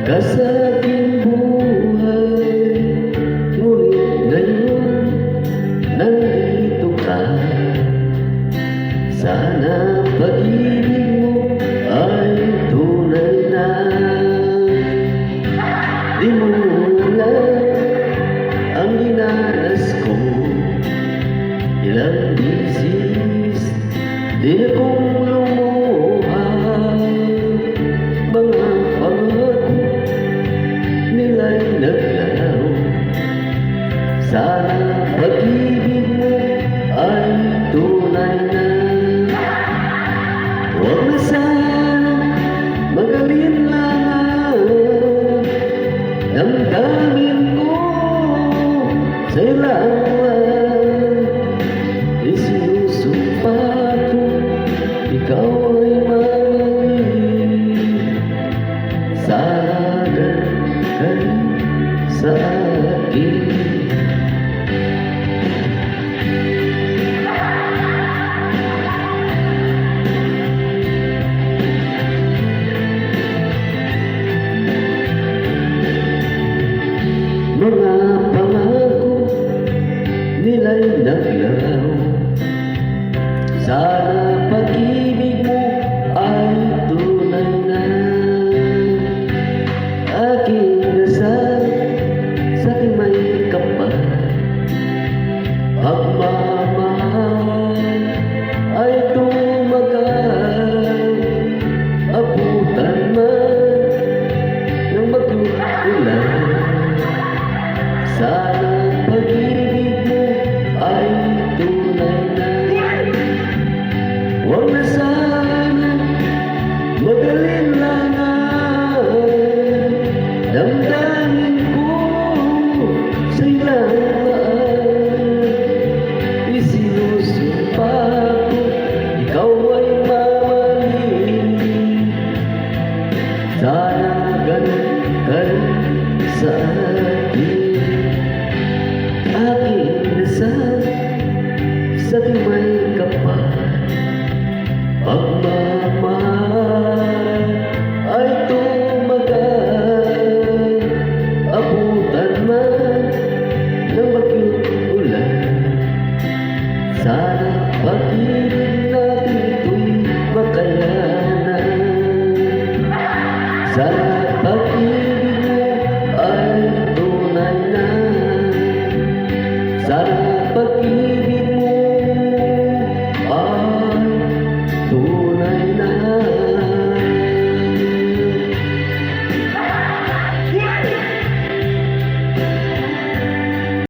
ka sa aking buhay. Ngunit ngayon, nandito ka. Sana pag-ibig mo ay tunay na. Di mo alam ang dinanas ko. Ilang bisis di akong lumuha. Mga pangako nila'y naglaro. Sana pag-ibig mo ay tunay na. Huwag na sana mag-alinlangan. Damdamin ko sa'yo lang. Isinusumpa ko ikaw ay mamahalin. Sana ganun sa akin. Mga pangako nila'y naglaro. Sana pag-ibig mo ay tunay na. Aking dasal sa aking may kapal. Pagmamahal ay tumagal. Abutan man ng mag-ulan. Sana pag-ibig mo ay tunay na. Huwag na sana mag-alinlangan. Damdamin ko sa'yo lang. Isinusumpa ko ikaw ay mamahalin. Sana ganun ka rin sa akin. Aking dasal sa aking may kapal. Pagmamahal ay tumagal. Abutan man ng bagyong ulan. Sana pag-ibig natin ito'y makayanan. Sana